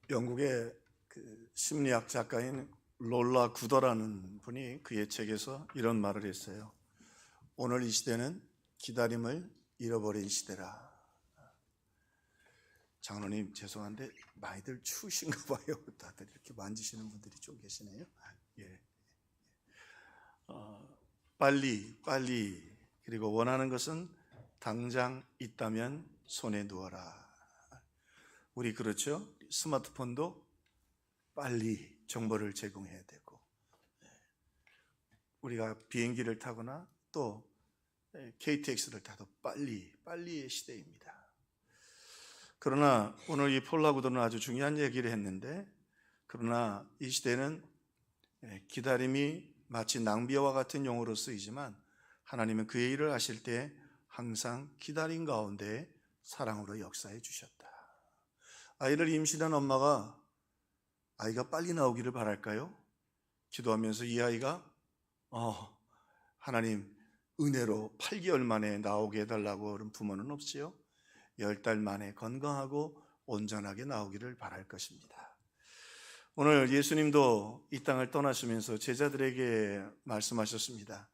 영국의 심리학 작가인 롤라 구더라는 분이 그의 책에서 이런 말을 했어요. 오늘 이 시대는 기다림을 잃어버린 시대라. 장로님 죄송한데 많이들 추우신가 봐요. 다들 이렇게 만지시는 분들이 좀 계시네요. 예. 빨리 그리고 원하는 것은 당장 있다면 손에 누워라. 우리 그렇죠? 스마트폰도 빨리 정보를 제공해야 되고, 우리가 비행기를 타거나 또 KTX를 타도 빨리의 시대입니다. 그러나 오늘 이 폴라구도는 아주 중요한 얘기를 했는데, 그러나 이 시대는 기다림이 마치 낭비와 같은 용어로 쓰이지만 하나님은 그의 일을 하실 때 항상 기다림 가운데 사랑으로 역사해 주셨다. 아이를 임신한 엄마가 아이가 빨리 나오기를 바랄까요? 기도하면서 이 아이가 하나님 은혜로 8개월 만에 나오게 해달라고 그런 부모는 없지요. 10달 만에 건강하고 온전하게 나오기를 바랄 것입니다. 오늘 예수님도 이 땅을 떠나시면서 제자들에게 말씀하셨습니다.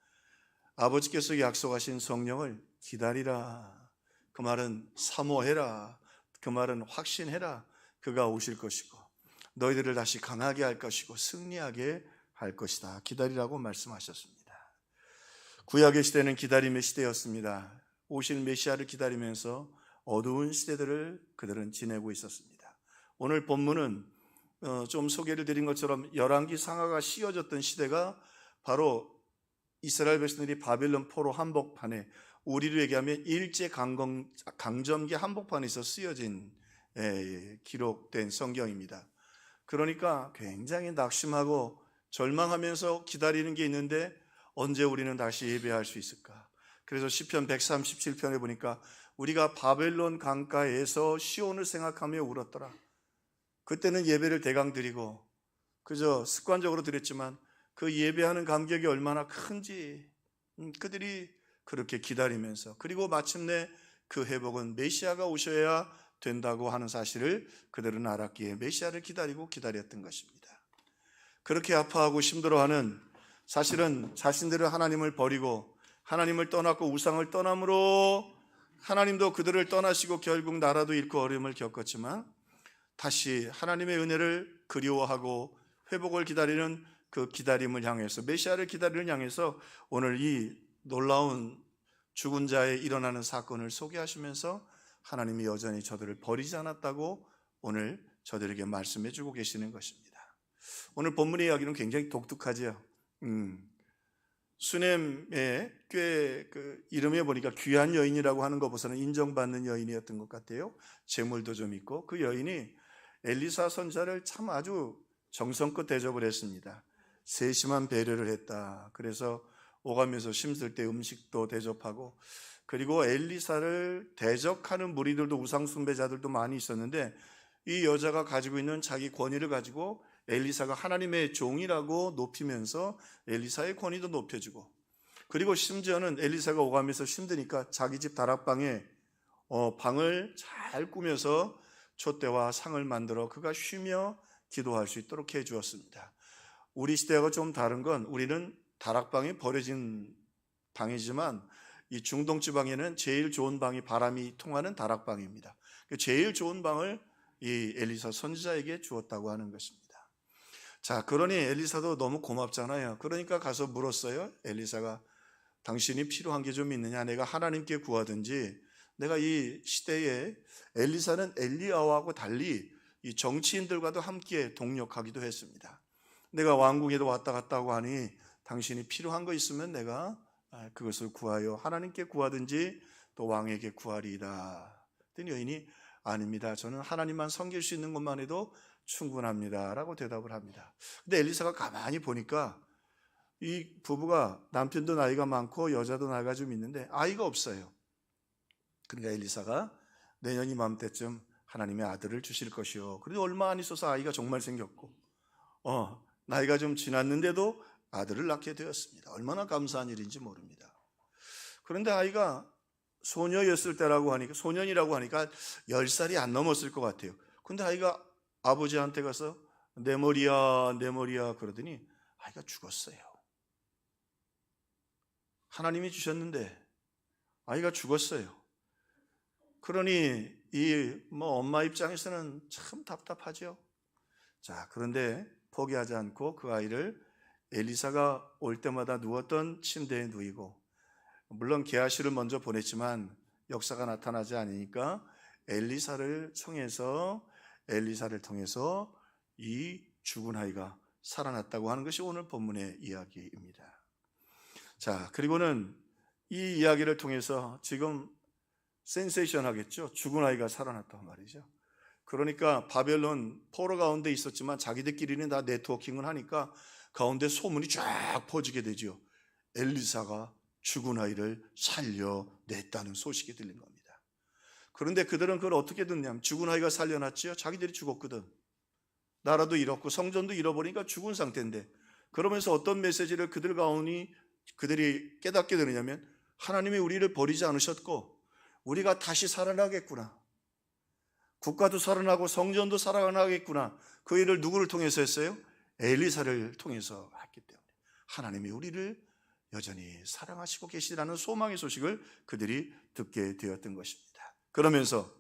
아버지께서 약속하신 성령을 기다리라. 그 말은 사모해라. 그 말은 확신해라. 그가 오실 것이고 너희들을 다시 강하게 할 것이고 승리하게 할 것이다. 기다리라고 말씀하셨습니다. 구약의 시대는 기다림의 시대였습니다. 오실 메시아를 기다리면서 어두운 시대들을 그들은 지내고 있었습니다. 오늘 본문은 좀 소개를 드린 것처럼 열왕기 상하가 씌워졌던 시대가 바로 이스라엘 백성들이 바벨론 포로 한복판에, 우리로 얘기하면 일제 강점기 한복판에서 쓰여진 기록된 성경입니다. 그러니까 굉장히 낙심하고 절망하면서 기다리는 게 있는데 언제 우리는 다시 예배할 수 있을까? 그래서 시편 137편에 보니까 우리가 바벨론 강가에서 시온을 생각하며 울었더라. 그때는 예배를 대강 드리고 그저 습관적으로 드렸지만 그 예배하는 감격이 얼마나 큰지 그들이 그렇게 기다리면서, 그리고 마침내 그 회복은 메시아가 오셔야 된다고 하는 사실을 그들은 알았기에 메시아를 기다렸던 것입니다. 그렇게 아파하고 힘들어하는, 사실은 자신들은 하나님을 버리고 하나님을 떠났고 우상을 떠남으로 하나님도 그들을 떠나시고 결국 나라도 잃고 어려움을 겪었지만 다시 하나님의 은혜를 그리워하고 회복을 기다리는 그 기다림을 향해서, 메시아를 기다리는 향해서 오늘 이 놀라운 죽은 자에 일어나는 사건을 소개하시면서 하나님이 여전히 저들을 버리지 않았다고 오늘 저들에게 말씀해 주고 계시는 것입니다. 오늘 본문의 이야기는 굉장히 독특하죠. 수넴의 꽤 이름에 보니까 귀한 여인이라고 하는 것보다는 인정받는 여인이었던 것 같아요. 재물도 좀 있고, 그 여인이 엘리사 선지자를 참 아주 정성껏 대접을 했습니다. 세심한 배려를 했다. 그래서 오가면서 힘쓸 때 음식도 대접하고, 그리고 엘리사를 대적하는 무리들도, 우상 숭배자들도 많이 있었는데 이 여자가 가지고 있는 자기 권위를 가지고 엘리사가 하나님의 종이라고 높이면서 엘리사의 권위도 높여주고, 그리고 심지어는 엘리사가 오가면서 힘드니까 자기 집 다락방에 방을 잘 꾸며서 촛대와 상을 만들어 그가 쉬며 기도할 수 있도록 해 주었습니다. 우리 시대하고 좀 다른 건, 우리는 다락방이 버려진 방이지만 이 중동 지방에는 제일 좋은 방이 바람이 통하는 다락방입니다. 제일 좋은 방을 이 엘리사 선지자에게 주었다고 하는 것입니다. 자, 그러니 엘리사도 너무 고맙잖아요. 그러니까 가서 물었어요. 엘리사가 당신이 필요한 게 좀 있느냐? 내가 하나님께 구하든지. 내가 이 시대에 엘리사는 엘리야하고 달리 이 정치인들과도 함께 동력하기도 했습니다. 내가 왕궁에도 왔다 갔다 하고 하니 당신이 필요한 거 있으면 내가 그것을 구하여 하나님께 구하든지 또 왕에게 구하리이다. 그랬더니 여인이 아닙니다. 저는 하나님만 섬길 수 있는 것만 해도 충분합니다. 라고 대답을 합니다. 근데 엘리사가 가만히 보니까 이 부부가, 남편도 나이가 많고 여자도 나이가 좀 있는데 아이가 없어요. 그러니까 엘리사가 내년 이맘때쯤 하나님의 아들을 주실 것이요. 그래도 얼마 안 있어서 아이가 정말 생겼고 나이가 좀 지났는데도 아들을 낳게 되었습니다. 얼마나 감사한 일인지 모릅니다. 그런데 아이가 소년이라고 하니까 10살이 안 넘었을 것 같아요. 근데 아이가 아버지한테 가서 내 머리야 내 머리야 그러더니 아이가 죽었어요. 하나님이 주셨는데 아이가 죽었어요. 그러니 이 엄마 입장에서는 참 답답하죠. 자, 그런데 포기하지 않고 그 아이를 엘리사가 올 때마다 누웠던 침대에 누이고, 물론 게하시를 먼저 보냈지만 역사가 나타나지 않으니까 엘리사를 통해서 이 죽은 아이가 살아났다고 하는 것이 오늘 본문의 이야기입니다. 자, 그리고는 이 이야기를 통해서 지금 센세이션하겠죠. 죽은 아이가 살아났단 말이죠. 그러니까 바벨론 포로 가운데 있었지만 자기들끼리는 다 네트워킹을 하니까 가운데 소문이 쫙 퍼지게 되죠. 엘리사가 죽은 아이를 살려냈다는 소식이 들린 겁니다. 그런데 그들은 그걸 어떻게 듣냐면, 죽은 아이가 살려났지요. 자기들이 죽었거든. 나라도 잃었고 성전도 잃어버리니까 죽은 상태인데, 그러면서 어떤 메시지를 그들이 깨닫게 되느냐면, 하나님이 우리를 버리지 않으셨고 우리가 다시 살아나겠구나, 국가도 살아나고 성전도 살아나겠구나. 그 일을 누구를 통해서 했어요? 엘리사를 통해서 했기 때문에 하나님이 우리를 여전히 사랑하시고 계시다는 소망의 소식을 그들이 듣게 되었던 것입니다. 그러면서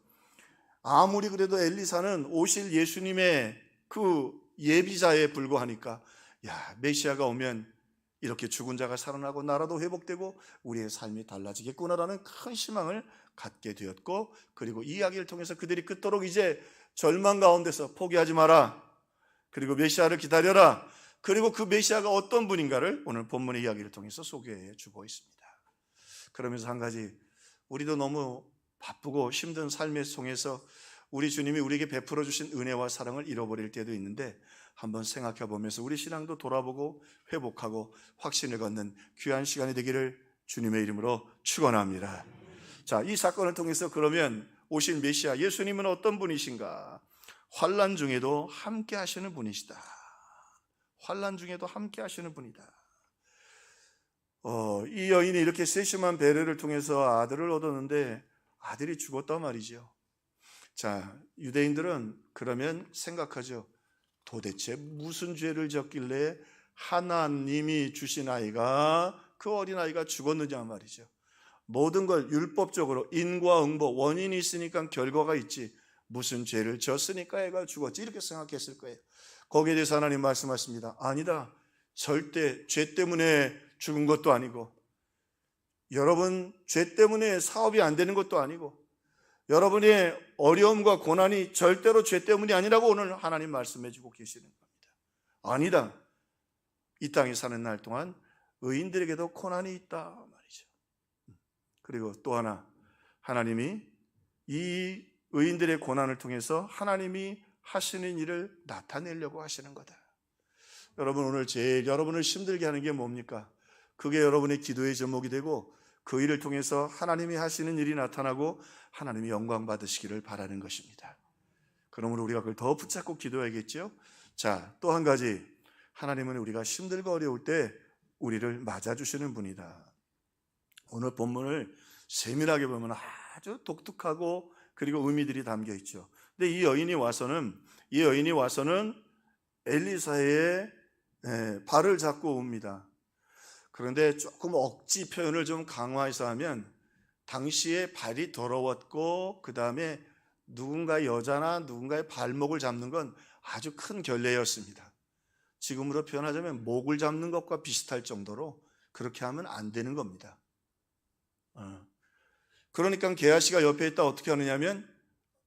아무리 그래도 엘리사는 오실 예수님의 그 예비자에 불과하니까, 야, 메시아가 오면 이렇게 죽은 자가 살아나고 나라도 회복되고 우리의 삶이 달라지겠구나라는 큰 희망을 갖게 되었고, 그리고 이 이야기를 통해서 그들이 그토록 이제 절망 가운데서 포기하지 마라, 그리고 메시아를 기다려라, 그리고 그 메시아가 어떤 분인가를 오늘 본문의 이야기를 통해서 소개해 주고 있습니다. 그러면서 한 가지, 우리도 너무 바쁘고 힘든 삶의 속에서 우리 주님이 우리에게 베풀어 주신 은혜와 사랑을 잃어버릴 때도 있는데, 한번 생각해 보면서 우리 신앙도 돌아보고 회복하고 확신을 갖는 귀한 시간이 되기를 주님의 이름으로 축원합니다. 자, 이 사건을 통해서 그러면 오신 메시아 예수님은 어떤 분이신가? 환난 중에도 함께 하시는 분이시다. 환난 중에도 함께 하시는 분이다. 이 여인이 이렇게 세심한 배려를 통해서 아들을 얻었는데 아들이 죽었단 말이죠. 자, 유대인들은 그러면 생각하죠. 도대체 무슨 죄를 졌길래 하나님이 주신 아이가, 그 어린아이가 죽었느냐 말이죠. 모든 걸 율법적으로 인과 응보, 원인이 있으니까 결과가 있지, 무슨 죄를 졌으니까 애가 죽었지, 이렇게 생각했을 거예요. 거기에 대해서 하나님 말씀하십니다. 아니다. 절대 죄 때문에 죽은 것도 아니고, 여러분 죄 때문에 사업이 안 되는 것도 아니고, 여러분의 어려움과 고난이 절대로 죄 때문이 아니라고 오늘 하나님 말씀해 주고 계시는 겁니다. 아니다. 이 땅에 사는 날 동안 의인들에게도 고난이 있다 말이죠. 그리고 또 하나, 하나님이 이 의인들의 고난을 통해서 하나님이 하시는 일을 나타내려고 하시는 거다. 여러분, 오늘 제일 여러분을 힘들게 하는 게 뭡니까? 그게 여러분의 기도의 제목이 되고, 그 일을 통해서 하나님이 하시는 일이 나타나고 하나님이 영광 받으시기를 바라는 것입니다. 그러므로 우리가 그걸 더 붙잡고 기도해야겠죠. 자, 또 한 가지, 하나님은 우리가 힘들고 어려울 때 우리를 맞아주시는 분이다. 오늘 본문을 세밀하게 보면 아주 독특하고 그리고 의미들이 담겨 있죠. 근데 이 여인이 와서는 엘리사의 발을 잡고 옵니다. 그런데 조금 억지 표현을 좀 강화해서 하면, 당시에 발이 더러웠고 그 다음에 누군가의 여자나 누군가의 발목을 잡는 건 아주 큰 결례였습니다. 지금으로 표현하자면 목을 잡는 것과 비슷할 정도로 그렇게 하면 안 되는 겁니다. 그러니까 게하시가 옆에 있다 어떻게 하느냐면,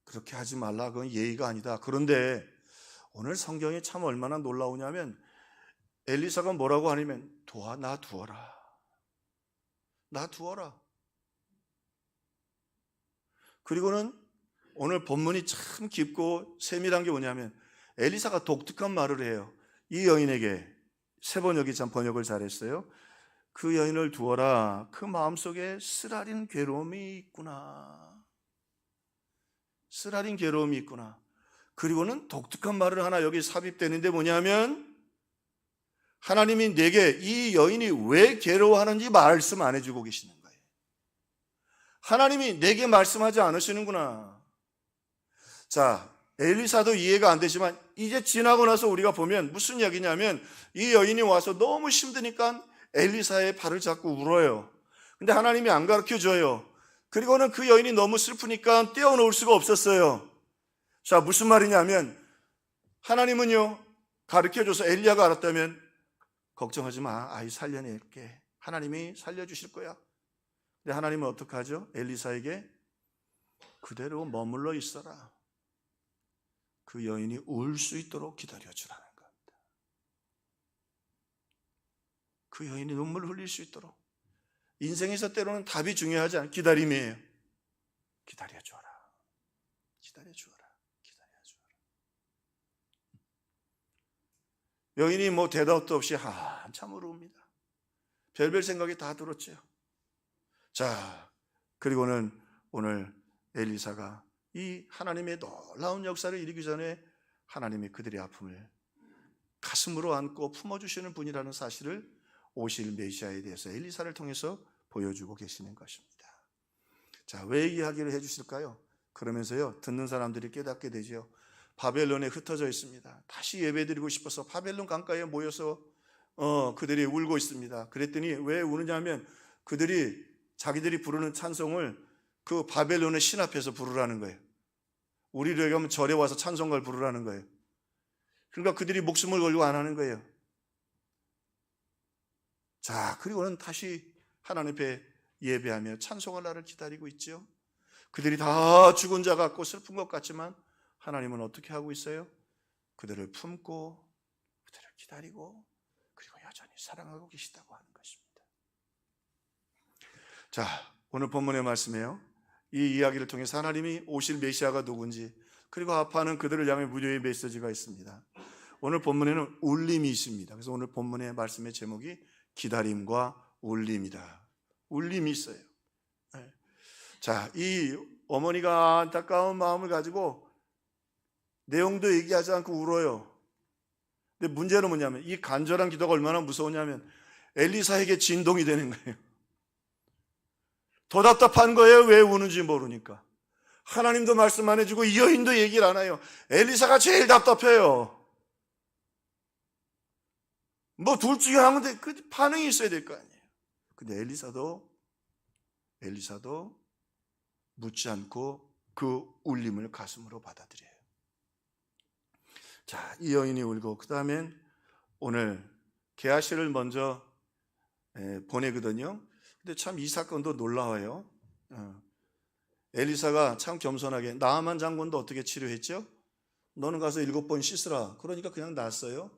그렇게 하지 말라, 그건 예의가 아니다. 그런데 오늘 성경이 참 얼마나 놀라우냐면, 엘리사가 뭐라고 하냐면, 나 두어라. 그리고는 오늘 본문이 참 깊고 세밀한 게 뭐냐면, 엘리사가 독특한 말을 해요. 이 여인에게, 세 번역이 참 번역을 잘했어요. 그 여인을 두어라. 그 마음속에 쓰라린 괴로움이 있구나. 쓰라린 괴로움이 있구나. 그리고는 독특한 말을 하나 여기 삽입되는데 뭐냐면, 하나님이 내게 이 여인이 왜 괴로워하는지 말씀 안 해주고 계시는 거예요. 하나님이 내게 말씀하지 않으시는구나. 자, 엘리사도 이해가 안 되지만 이제 지나고 나서 우리가 보면 무슨 이야기냐면 이 여인이 와서 너무 힘드니까 엘리사의 발을 잡고 울어요. 근데 하나님이 안 가르쳐줘요. 그리고는 그 여인이 너무 슬프니까 떼어놓을 수가 없었어요. 자, 무슨 말이냐면 하나님은요, 가르쳐줘서 엘리야가 알았다면 걱정하지 마, 아이 살려낼게. 하나님이 살려주실 거야. 근데 하나님은 어떻게 하죠? 엘리사에게 그대로 머물러 있어라. 그 여인이 울 수 있도록 기다려주라는 겁니다. 그 여인이 눈물을 흘릴 수 있도록. 인생에서 때로는 답이 중요하지 않아. 기다림이에요. 기다려줘라. 기다려줘라. 기다려줘라. 여인이 뭐 대답도 없이 한참으로 옵니다. 별별 생각이 다 들었죠. 자, 그리고는 오늘 엘리사가 이 하나님의 놀라운 역사를 이루기 전에 하나님이 그들의 아픔을 가슴으로 안고 품어주시는 분이라는 사실을 오실 메시아에 대해서 엘리사를 통해서 보여주고 계시는 것입니다. 자, 왜 이야기를 해주실까요? 그러면서요, 듣는 사람들이 깨닫게 되죠. 바벨론에 흩어져 있습니다. 다시 예배드리고 싶어서 바벨론 강가에 모여서 그들이 울고 있습니다. 그랬더니 왜 우느냐면 그들이 자기들이 부르는 찬송을 그 바벨론의 신 앞에서 부르라는 거예요. 우리로 얘기하면 절에 와서 찬송가를 부르라는 거예요. 그러니까 그들이 목숨을 걸고 안 하는 거예요. 자, 그리고는 다시 하나님 앞에 예배하며 찬송할 날을 기다리고 있죠. 그들이 다 죽은 자 같고 슬픈 것 같지만 하나님은 어떻게 하고 있어요? 그들을 품고 그들을 기다리고 그리고 여전히 사랑하고 계시다고 하는 것입니다. 자, 오늘 본문의 말씀이에요. 이 이야기를 통해서 하나님이 오실 메시아가 누군지, 그리고 아파하는 그들을 향해 무료의 메시지가 있습니다. 오늘 본문에는 울림이 있습니다. 그래서 오늘 본문의 말씀의 제목이 기다림과 울림이다. 울림이 있어요. 자, 이 어머니가 안타까운 마음을 가지고 내용도 얘기하지 않고 울어요. 근데 문제는 뭐냐면 이 간절한 기도가 얼마나 무서우냐면 엘리사에게 진동이 되는 거예요. 더 답답한 거예요. 왜 우는지 모르니까. 하나님도 말씀 안 해주고 이 여인도 얘기를 안 해요. 엘리사가 제일 답답해요. 뭐 둘 중에 하면 그 반응이 있어야 될 거 아니에요. 근데 엘리사도 묻지 않고 그 울림을 가슴으로 받아들여요. 자, 이 여인이 울고 그 다음엔 오늘 게하시를 먼저 보내거든요. 근데 참 이 사건도 놀라워요. 엘리사가 참 겸손하게 나아만 장군도 어떻게 치료했죠? 너는 가서 7번 씻으라. 그러니까 그냥 놨어요.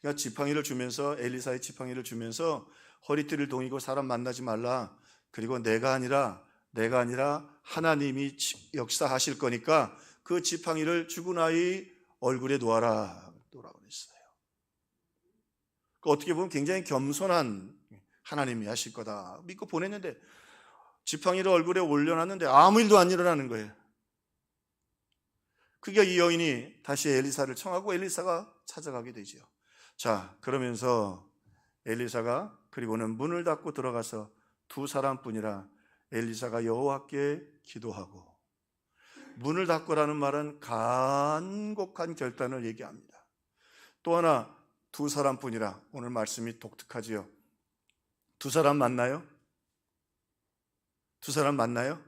그러니까 지팡이를 주면서 엘리사의 지팡이를 주면서 허리띠를 동이고 사람 만나지 말라. 그리고 내가 아니라 하나님이 역사하실 거니까 그 지팡이를 죽은 아이 얼굴에 놓아라. 놓으라고 그랬어요. 어떻게 보면 굉장히 겸손한 하나님이 하실 거다 믿고 보냈는데 지팡이를 얼굴에 올려놨는데 아무 일도 안 일어나는 거예요. 그게 이 여인이 다시 엘리사를 청하고 엘리사가 찾아가게 되죠. 자, 그러면서 엘리사가 그리고는 문을 닫고 들어가서 두 사람뿐이라 엘리사가 여호와께 기도하고, 문을 닫고라는 말은 간곡한 결단을 얘기합니다. 또 하나 두 사람뿐이라, 오늘 말씀이 독특하지요. 두 사람 맞나요? 두 사람 맞나요?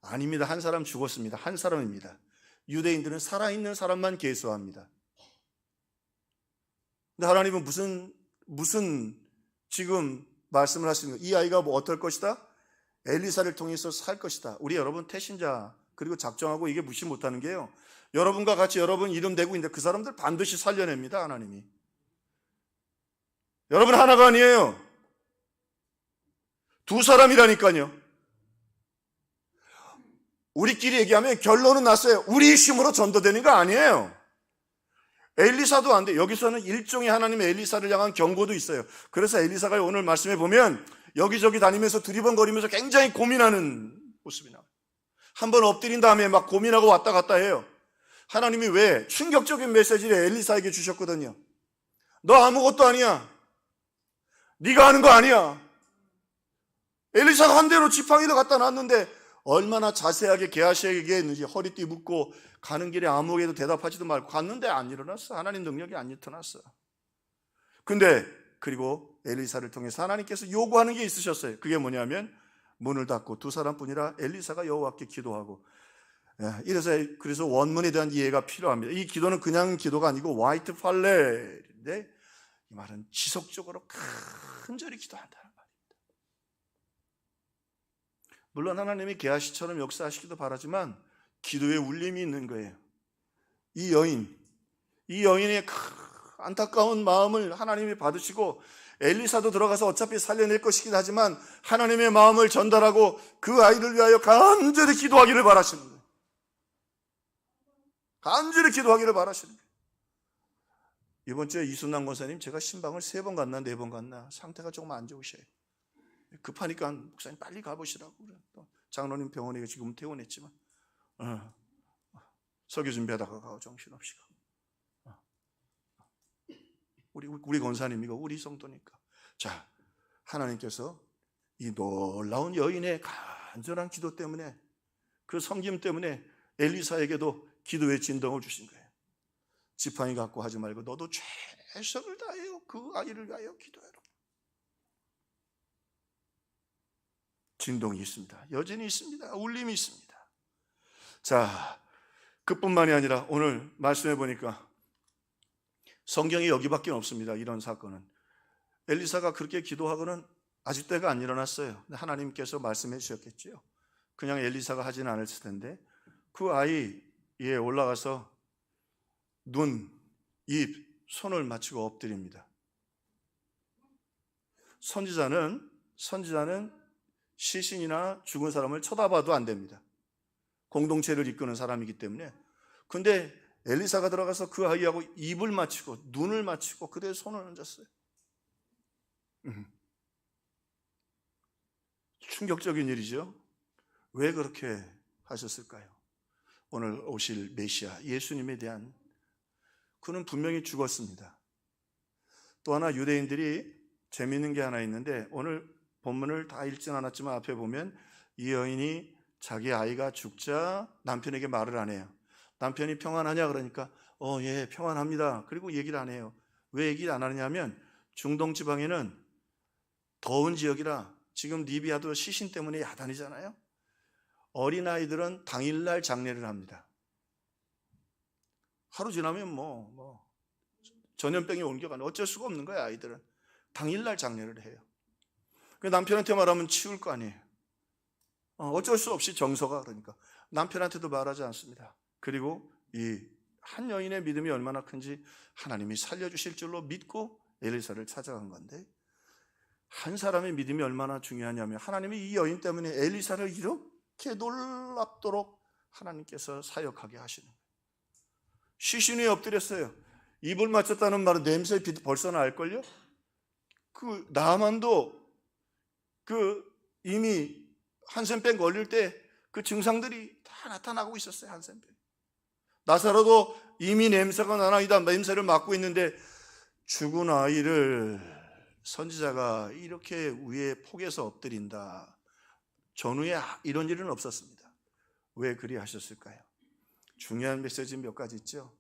아닙니다. 한 사람 죽었습니다. 한 사람입니다. 유대인들은 살아있는 사람만 계수합니다. 근데 하나님은 무슨 지금 말씀을 하시는 거예요? 이 아이가 뭐 어떨 것이다? 엘리사를 통해서 살 것이다. 우리 여러분 태신자 그리고 작정하고 이게 무시 못하는 게요, 여러분과 같이 여러분 이름 대고 있는데 그 사람들 반드시 살려냅니다. 하나님이. 여러분 하나가 아니에요. 두 사람이라니까요. 우리끼리 얘기하면 결론은 났어요. 우리 힘으로 전도되는 거 아니에요. 엘리사도 안 돼. 여기서는 일종의 하나님의 엘리사를 향한 경고도 있어요. 그래서 엘리사가 오늘 말씀에 보면 여기저기 다니면서 두리번거리면서 굉장히 고민하는 모습이 나와요. 한번 엎드린 다음에 막 고민하고 왔다 갔다 해요. 하나님이 왜 충격적인 메시지를 엘리사에게 주셨거든요. 너 아무것도 아니야. 네가 하는 거 아니야. 엘리사가 한 대로 지팡이를 갖다 놨는데 얼마나 자세하게 게하시에게 얘기했는지. 허리띠 묶고 가는 길에 아무에게도 대답하지도 말고 갔는데 안 일어났어. 하나님 능력이 안 나타났어. 근데 그리고 엘리사를 통해서 하나님께서 요구하는 게 있으셨어요. 그게 뭐냐면 문을 닫고 두 사람뿐이라 엘리사가 여호와께 기도하고. 그래서 원문에 대한 이해가 필요합니다. 이 기도는 그냥 기도가 아니고 화이트 팔레인데, 이 말은 지속적으로 간절히 기도한다는 말입니다. 물론 하나님이 게하시처럼 역사하시기도 바라지만 기도에 울림이 있는 거예요. 이 여인의 안타까운 마음을 하나님이 받으시고, 엘리사도 들어가서 어차피 살려낼 것이긴 하지만 하나님의 마음을 전달하고 그 아이를 위하여 간절히 기도하기를 바라시는 거예요. 간절히 기도하기를 바라시는 거예요. 이번 주에 이순남 권사님, 제가 신방을 3번 갔나 4번 갔나, 상태가 조금 안 좋으셔요. 급하니까 목사님 빨리 가보시라고 그래. 장로님 병원에 지금 퇴원했지만 설교 준비하다가 가고 정신없이 가고. 우리 권사님이고 우리 성도니까. 자, 하나님께서 이 놀라운 여인의 간절한 기도 때문에, 그 섬김 때문에 엘리사에게도 기도의 진동을 주신 거예요. 지팡이 갖고 하지 말고 너도 최선을 다해요. 그 아이를 위하여 기도해라. 진동이 있습니다. 여전히 있습니다. 울림이 있습니다. 자, 그뿐만이 아니라 오늘 말씀해 보니까 성경에 여기밖에 없습니다. 이런 사건은 엘리사가 그렇게 기도하고는 아직 때가 안 일어났어요. 하나님께서 말씀해 주셨겠죠. 그냥 엘리사가 하지는 않았을 텐데 그 아이에 올라가서 눈, 입, 손을 맞추고 엎드립니다. 선지자는 시신이나 죽은 사람을 쳐다봐도 안 됩니다. 공동체를 이끄는 사람이기 때문에. 근데 엘리사가 들어가서 그 아이하고 입을 맞추고 눈을 맞추고 그대의 손을 얹었어요. 충격적인 일이죠. 왜 그렇게 하셨을까요? 오늘 오실 메시아 예수님에 대한, 그는 분명히 죽었습니다. 또 하나 유대인들이 재미있는 게 하나 있는데, 오늘 본문을 다 읽진 않았지만 앞에 보면 이 여인이 자기 아이가 죽자 남편에게 말을 안 해요. 남편이 평안하냐 그러니까 예 평안합니다. 그리고 얘기를 안 해요. 왜 얘기를 안 하냐면 중동 지방에는 더운 지역이라 지금 리비아도 시신 때문에 야단이잖아요. 어린아이들은 당일날 장례를 합니다. 하루 지나면 전염병이 옮겨가는, 어쩔 수가 없는 거야. 아이들은 당일날 장례를 해요. 남편한테 말하면 치울 거 아니에요. 어쩔 수 없이 정서가, 그러니까 남편한테도 말하지 않습니다. 그리고 이 한 여인의 믿음이 얼마나 큰지 하나님이 살려주실 줄로 믿고 엘리사를 찾아간 건데, 한 사람의 믿음이 얼마나 중요하냐면 하나님이 이 여인 때문에 엘리사를 이렇게 놀랍도록 하나님께서 사역하게 하시는 거예요. 시신 위에 엎드렸어요. 입을 맞췄다는 말은 냄새 벌써 날걸요? 그 나만도 이미 한센병 걸릴 때 그 증상들이 다 나타나고 있었어요. 한센병. 나사로도 이미 냄새가 나나이다 냄새를 맡고 있는데, 죽은 아이를 선지자가 이렇게 위에 폭에서 엎드린다. 전후에 이런 일은 없었습니다. 왜 그리 하셨을까요? 중요한 메시지 몇 가지 있죠.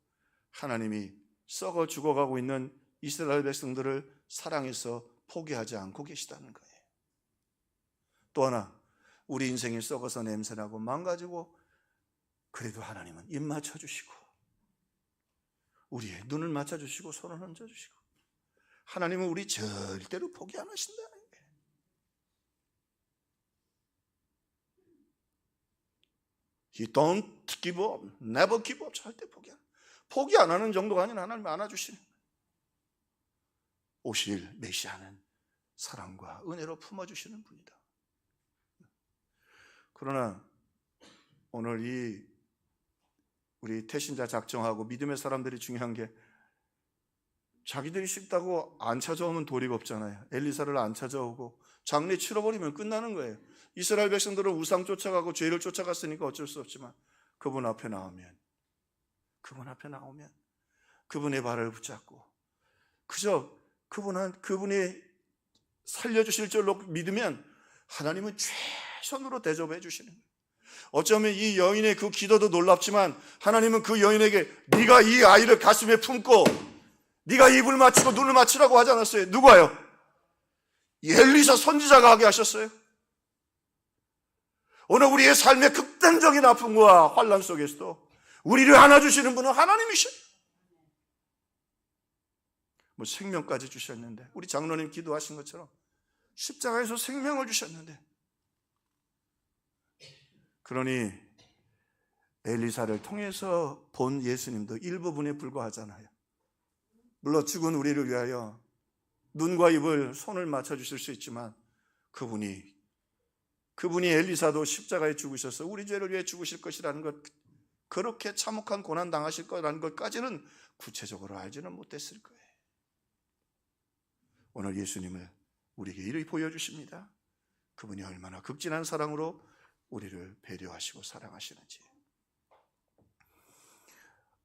하나님이 썩어 죽어가고 있는 이스라엘 백성들을 사랑해서 포기하지 않고 계시다는 거예요. 또 하나, 우리 인생이 썩어서 냄새나고 망가지고 그래도 하나님은 입 맞춰주시고 우리의 눈을 맞춰주시고 손을 얹어주시고, 하나님은 우리 절대로 포기 안 하신다는 거예요. He don't give up, never give up. 절대 포기 안 하는 정도가 아닌 하나님 안아주시는 거예요. 오실 메시아는 사랑과 은혜로 품어주시는 분이다. 그러나 오늘 우리 태신자 작정하고 믿음의 사람들이 중요한 게, 자기들이 쉽다고 안 찾아오면 도리가 없잖아요. 엘리사를 안 찾아오고 장례 치러버리면 끝나는 거예요. 이스라엘 백성들은 우상 쫓아가고 죄를 쫓아갔으니까 어쩔 수 없지만 그분 앞에 나오면 그분의 발을 붙잡고 그저 그분이 살려주실 줄로 믿으면 하나님은 최선으로 대접해 주시는 거예요. 어쩌면 이 여인의 그 기도도 놀랍지만 하나님은 그 여인에게 네가 이 아이를 가슴에 품고 네가 입을 맞추고 눈을 맞추라고 하지 않았어요. 누가요? 엘리사 선지자가 하게 하셨어요. 오늘 우리의 삶의 극단적인 아픔과 환난 속에서도 우리를 안아주시는 분은 하나님이셔요. 뭐 생명까지 주셨는데, 우리 장로님 기도하신 것처럼 십자가에서 생명을 주셨는데, 그러니 엘리사를 통해서 본 예수님도 일부분에 불과하잖아요. 물론 죽은 우리를 위하여 눈과 입을 손을 맞춰주실 수 있지만 그분이 엘리사도 십자가에 죽으셔서 우리 죄를 위해 죽으실 것이라는 것, 그렇게 참혹한 고난 당하실 거라는 것까지는 구체적으로 알지는 못했을 거예요. 오늘 예수님을 우리에게 이렇게 보여주십니다. 그분이 얼마나 극진한 사랑으로 우리를 배려하시고 사랑하시는지.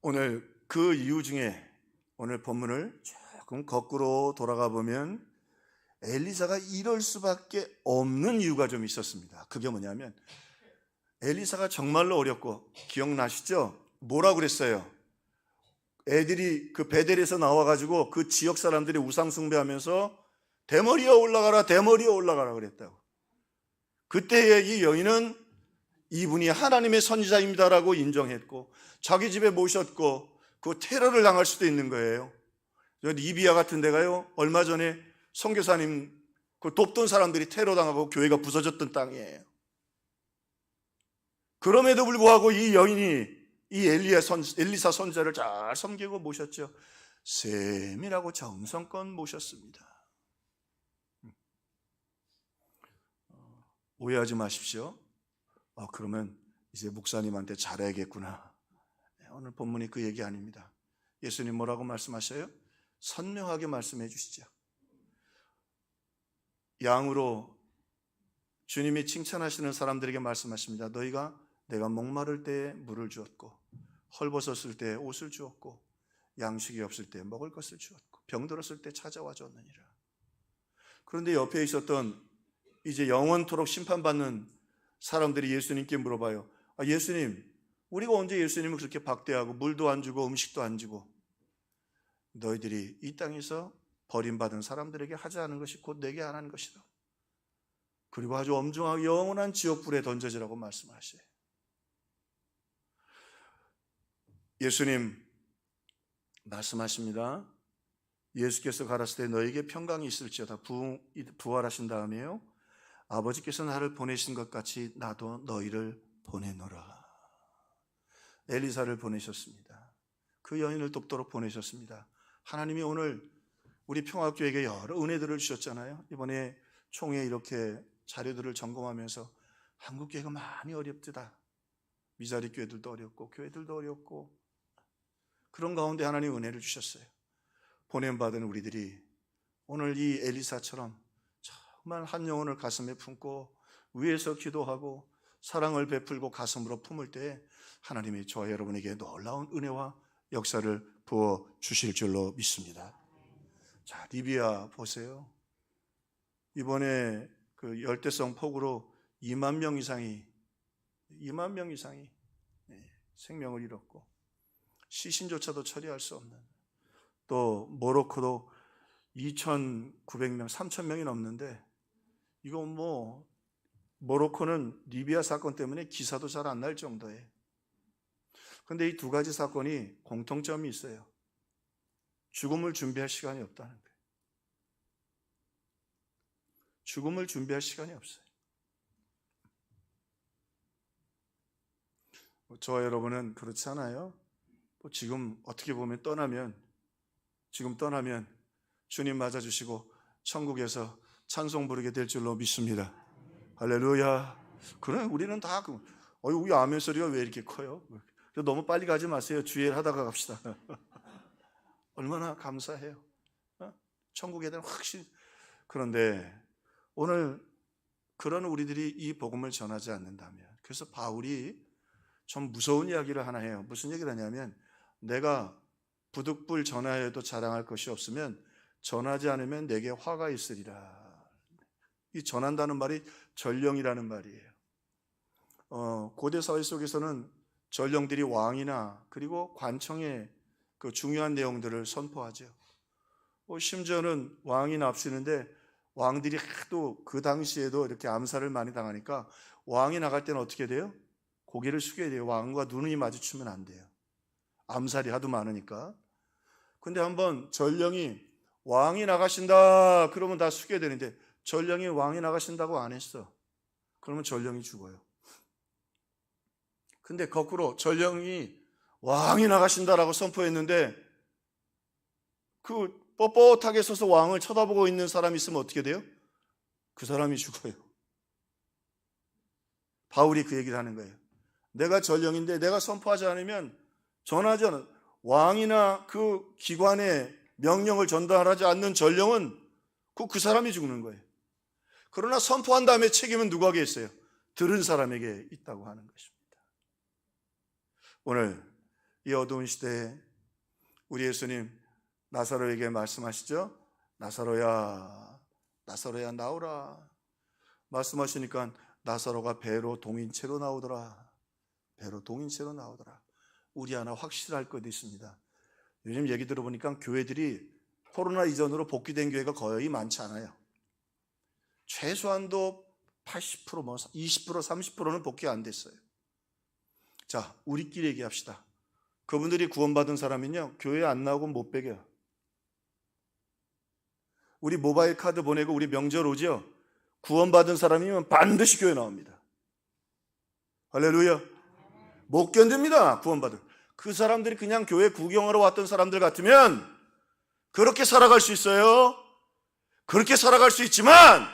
오늘 그 이유 중에 오늘 본문을 조금 거꾸로 돌아가 보면 엘리사가 이럴 수밖에 없는 이유가 좀 있었습니다. 그게 뭐냐면 엘리사가 정말로 어렵고, 기억나시죠? 뭐라고 그랬어요? 애들이 그 베델에서 나와가지고 그 지역 사람들이 우상 숭배하면서 대머리에 올라가라, 대머리에 올라가라 그랬다고. 그때에 이 여인은 이분이 하나님의 선지자입니다라고 인정했고 자기 집에 모셨고 그 테러를 당할 수도 있는 거예요. 리비아 같은 데가요, 얼마 전에 선교사님 그 돕던 사람들이 테러당하고 교회가 부서졌던 땅이에요. 그럼에도 불구하고 이 여인이 이 엘리사 선지자를 잘 섬기고 모셨죠. 세밀하고 정성껏 모셨습니다. 오해하지 마십시오. 그러면 이제 목사님한테 잘해야겠구나. 오늘 본문이 그 얘기 아닙니다. 예수님 뭐라고 말씀하셔요? 선명하게 말씀해 주시죠. 양으로 주님이 칭찬하시는 사람들에게 말씀하십니다. 너희가 내가 목마를 때에 물을 주었고 헐벗었을 때에 옷을 주었고 양식이 없을 때에 먹을 것을 주었고 병들었을 때 찾아와 줬느니라. 그런데 옆에 있었던 이제 영원토록 심판받는 사람들이 예수님께 물어봐요. 예수님, 우리가 언제 예수님을 그렇게 박대하고 물도 안 주고 음식도 안 주고 너희들이 이 땅에서 버림받은 사람들에게 하지 않은 것이 곧 내게 안 한 것이다. 그리고 아주 엄중하게 영원한 지옥불에 던져지라고 말씀하셔요. 예수님 말씀하십니다. 예수께서 가라사대 너에게 평강이 있을지어다. 부활하신 다음에요, 아버지께서 나를 보내신 것 같이 나도 너희를 보내노라. 엘리사를 보내셨습니다. 그 여인을 돕도록 보내셨습니다. 하나님이 오늘 우리 평화교회에게 여러 은혜들을 주셨잖아요. 이번에 총회 이렇게 자료들을 점검하면서 한국교회가 많이 어렵다. 미자리 교회들도 어렵고 교회들도 어렵고 그런 가운데 하나님 은혜를 주셨어요. 보냄받은 우리들이 오늘 이 엘리사처럼 정말 한 영혼을 가슴에 품고 위에서 기도하고 사랑을 베풀고 가슴으로 품을 때 하나님이 저와 여러분에게 놀라운 은혜와 역사를 부어 주실 줄로 믿습니다. 자, 리비아 보세요. 이번에 그 열대성 폭우로 2만 명 이상이 생명을 잃었고 시신조차도 처리할 수 없는, 또 모로코도 2,900명, 3,000명이 넘는데 이거 뭐 모로코는 리비아 사건 때문에 기사도 잘 안 날 정도예요. 그런데 이 두 가지 사건이 공통점이 있어요. 죽음을 준비할 시간이 없다는 거예요. 죽음을 준비할 시간이 없어요. 저와 여러분은 그렇지 않아요? 지금 어떻게 보면 지금 떠나면 주님 맞아주시고 천국에서 찬송 부르게 될 줄로 믿습니다. 할렐루야. 그래, 우리는 다 우리 아멘 소리가 왜 이렇게 커요? 너무 빨리 가지 마세요. 주의를 하다가 갑시다. 얼마나 감사해요. 천국에 대한 확신. 그런데 오늘 그런 우리들이 이 복음을 전하지 않는다면, 그래서 바울이 좀 무서운 이야기를 하나 해요. 무슨 얘기를 하냐면, 내가 부득불 전하여도 자랑할 것이 없으면 전하지 않으면 내게 화가 있으리라. 이 전한다는 말이 전령이라는 말이에요. 고대 사회 속에서는 전령들이 왕이나 그리고 관청의 그 중요한 내용들을 선포하죠. 심지어는 왕이 납치는데 왕들이 하도 그 당시에도 이렇게 암살을 많이 당하니까 왕이 나갈 때는 어떻게 돼요? 고개를 숙여야 돼요. 왕과 눈이 마주치면 안 돼요. 암살이 하도 많으니까. 근데 한번 전령이 왕이 나가신다 그러면 다 숙여야 되는데 전령이 왕이 나가신다고 안 했어. 그러면 전령이 죽어요. 근데 거꾸로 전령이 왕이 나가신다라고 선포했는데 그 뻣뻣하게 서서 왕을 쳐다보고 있는 사람이 있으면 어떻게 돼요? 그 사람이 죽어요. 바울이 그 얘기를 하는 거예요. 내가 전령인데 내가 선포하지 않으면 전하지 않은 왕이나 그 기관의 명령을 전달하지 않는 전령은 그 사람이 죽는 거예요. 그러나 선포한 다음에 책임은 누구에게 있어요? 들은 사람에게 있다고 하는 것입니다. 오늘 이 어두운 시대에 우리 예수님 나사로에게 말씀하시죠. 나사로야, 나사로야 나오라. 말씀하시니까 나사로가 배로 동인채로 나오더라. 배로 동인채로 나오더라. 우리 하나 확실할 것도 있습니다. 요즘 얘기 들어보니까 교회들이 코로나 이전으로 복귀된 교회가 거의 많지 않아요. 최소한도 80%, 20%, 30%는 복귀 안 됐어요. 자, 우리끼리 얘기합시다. 그분들이 구원받은 사람은요, 교회 안 나오고 못 배겨요. 우리 모바일 카드 보내고 우리 명절 오죠? 구원받은 사람이면 반드시 교회 나옵니다. 할렐루야. 못 견딥니다, 구원받은. 그 사람들이 그냥 교회 구경하러 왔던 사람들 같으면 그렇게 살아갈 수 있어요. 그렇게 살아갈 수 있지만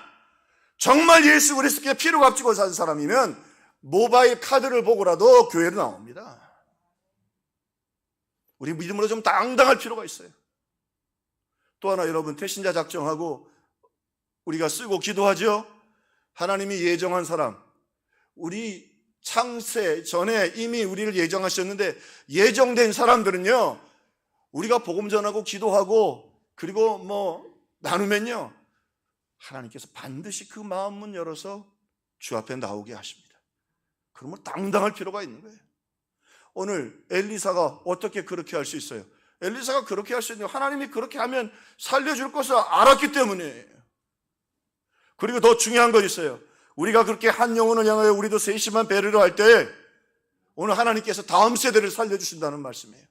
정말 예수 그리스도께 피를 값지고 산 사람이면 모바일 카드를 보고라도 교회로 나옵니다. 우리 믿음으로 좀 당당할 필요가 있어요. 또 하나 여러분, 태신자 작정하고 우리가 쓰고 기도하죠. 하나님이 예정한 사람, 우리 창세 전에 이미 우리를 예정하셨는데 예정된 사람들은요, 우리가 복음 전하고 기도하고 그리고 나누면요, 하나님께서 반드시 그 마음문 열어서 주 앞에 나오게 하십니다. 그러면 당당할 필요가 있는 거예요. 오늘 엘리사가 어떻게 그렇게 할 수 있어요? 엘리사가 그렇게 할 수 있는, 하나님이 그렇게 하면 살려줄 것을 알았기 때문이에요. 그리고 더 중요한 거 있어요. 우리가 그렇게 한 영혼을 향하여 우리도 세심한 배려를 할 때 오늘 하나님께서 다음 세대를 살려주신다는 말씀이에요.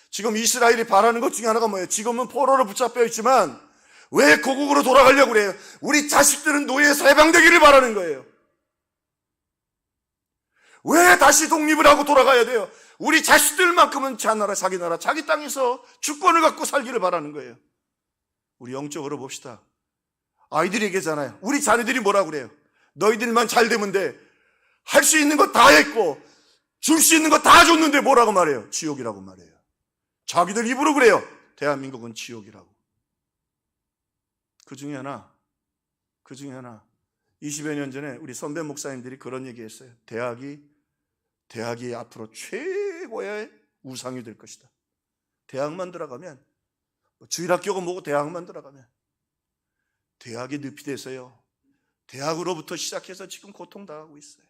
지금 이스라엘이 바라는 것 중에 하나가 뭐예요? 지금은 포로로 붙잡혀 있지만 왜 고국으로 돌아가려고 그래요? 우리 자식들은 노예에서 해방되기를 바라는 거예요. 왜 다시 독립을 하고 돌아가야 돼요? 우리 자식들만큼은 자기 나라, 자기 땅에서 주권을 갖고 살기를 바라는 거예요. 우리 영적으로 봅시다. 아이들이 얘기하잖아요. 우리 자녀들이 뭐라고 그래요? 너희들만 잘 되면 돼. 할 수 있는 거 다 했고 줄 수 있는 거 다 줬는데 뭐라고 말해요? 지옥이라고 말해요. 자기들 입으로 그래요. 대한민국은 지옥이라고. 그 중에 하나 20여 년 전에 우리 선배 목사님들이 그런 얘기했어요. 대학이 앞으로 최고의 우상이 될 것이다. 대학만 들어가면, 주일학교가 뭐고 대학만 들어가면 대학이 늪이 돼서요, 대학으로부터 시작해서 지금 고통당하고 있어요.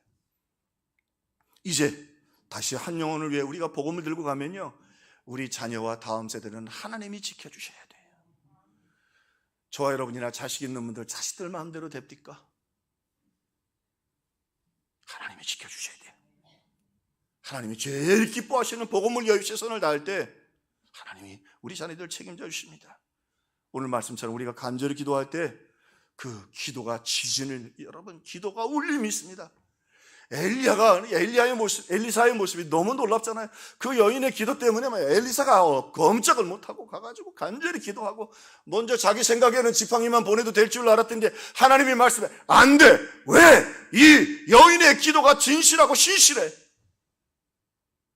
이제 다시 한 영혼을 위해 우리가 복음을 들고 가면요, 우리 자녀와 다음 세대는 하나님이 지켜주셔야 돼요. 저와 여러분이나 자식 있는 분들 자식들 마음대로 됩니까? 하나님이 지켜주셔야 돼요. 하나님이 제일 기뻐하시는 복음을 위하여 최선을 다할 때 하나님이 우리 자녀들 책임져 주십니다. 오늘 말씀처럼 우리가 간절히 기도할 때 그 기도가 지진을, 여러분, 기도가 울림이 있습니다. 엘리사의 모습이 너무 놀랍잖아요. 그 여인의 기도 때문에 엘리사가 꼼짝을 못하고 가가지고 간절히 기도하고 먼저 자기 생각에는 지팡이만 보내도 될 줄 알았던데 하나님이 말씀해, 안 돼. 왜? 이 여인의 기도가 진실하고 신실해.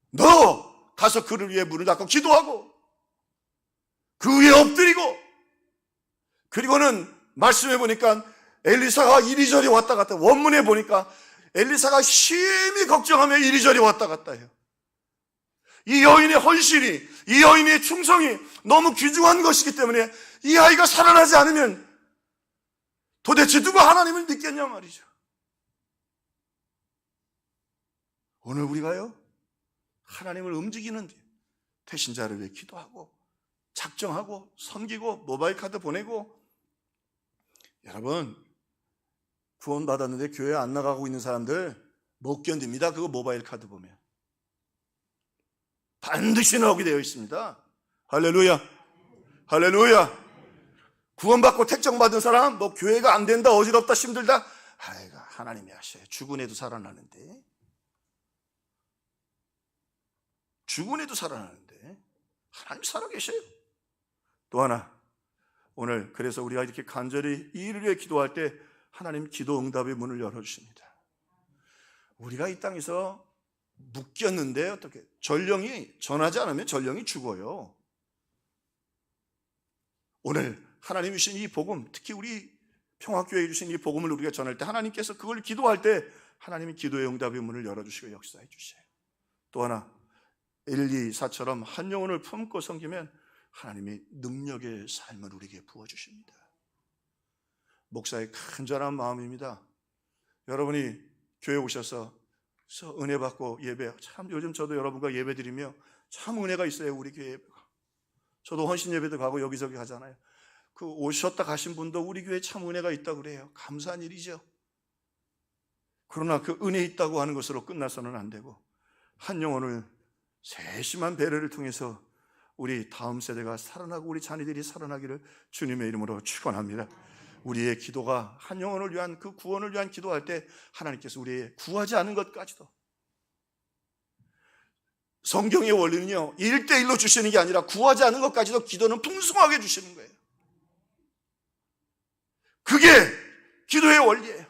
너 가서 그를 위해 문을 닫고 기도하고 그 위에 엎드리고, 그리고는 말씀해 보니까 엘리사가 이리저리 왔다 갔다, 원문에 보니까 엘리사가 심히 걱정하며 이리저리 왔다 갔다 해요. 이 여인의 헌신이, 이 여인의 충성이 너무 귀중한 것이기 때문에 이 아이가 살아나지 않으면 도대체 누가 하나님을 믿겠냐 말이죠. 오늘 우리가요, 하나님을 움직이는데 태신자를 위해 기도하고 작정하고 섬기고 모바일 카드 보내고. 여러분, 구원 받았는데 교회 안 나가고 있는 사람들 못 견딥니다. 그거 모바일 카드 보면 반드시 나오게 되어 있습니다. 할렐루야, 할렐루야. 구원받고 택정받은 사람, 뭐 교회가 안 된다, 어지럽다, 힘들다, 아이고 하나님이 하셔요. 죽은 애도 살아나는데, 죽은 애도 살아나는데 하나님 살아계셔요. 또 하나, 오늘 그래서 우리가 이렇게 간절히 이 일을 위해 기도할 때 하나님 기도 응답의 문을 열어주십니다. 우리가 이 땅에서 묶였는데 어떻게, 전령이 전하지 않으면 전령이 죽어요. 오늘 하나님이 주신 이 복음, 특히 우리 평화교회에 주신 이 복음을 우리가 전할 때 하나님께서 그걸 기도할 때 하나님이 기도의 응답의 문을 열어주시고 역사해 주셔요. 또 하나, 엘리사처럼 한 영혼을 품고 섬기면 하나님이 능력의 삶을 우리에게 부어주십니다. 목사의 간절한 마음입니다. 여러분이 교회 오셔서 은혜 받고 예배, 참 요즘 저도 여러분과 예배 드리며 참 은혜가 있어요. 우리 교회 예배가. 저도 헌신 예배도 가고 여기저기 가잖아요. 그 오셨다 가신 분도 우리 교회에 참 은혜가 있다고 그래요. 감사한 일이죠. 그러나 그 은혜 있다고 하는 것으로 끝나서는 안 되고 한 영혼을 세심한 배려를 통해서 우리 다음 세대가 살아나고 우리 자녀들이 살아나기를 주님의 이름으로 축원합니다. 우리의 기도가 한 영혼을 위한, 그 구원을 위한 기도할 때 하나님께서 우리의 구하지 않은 것까지도, 성경의 원리는요 1대1로 주시는 게 아니라 구하지 않은 것까지도 기도는 풍성하게 주시는 거예요. 그게 기도의 원리예요.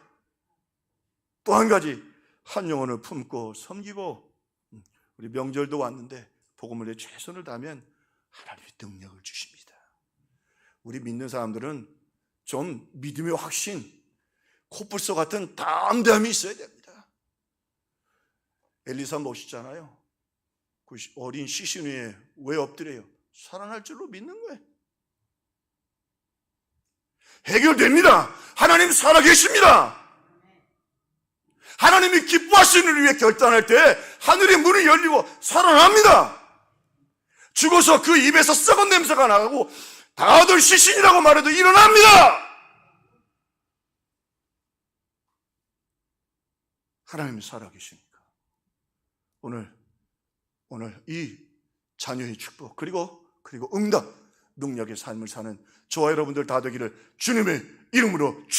또 한 가지, 한 영혼을 품고 섬기고, 우리 명절도 왔는데 복음을 위해 최선을 다하면 하나님이 능력을 주십니다. 우리 믿는 사람들은 좀 믿음의 확신, 코뿔소 같은 담대함이 있어야 됩니다. 엘리사 멋있잖아요. 그 어린 시신 위에 왜 엎드려요? 살아날 줄로 믿는 거예요. 해결됩니다. 하나님 살아계십니다. 하나님이 기뻐하시는 일을 위해 결단할 때 하늘의 문이 열리고 살아납니다. 죽어서 그 입에서 썩은 냄새가 나고 다들 시신이라고 말해도 일어납니다. 하나님이 살아계시니까 오늘 이 자녀의 축복 그리고 응답, 능력의 삶을 사는 저와 여러분들 다 되기를 주님의 이름으로 축복합니다.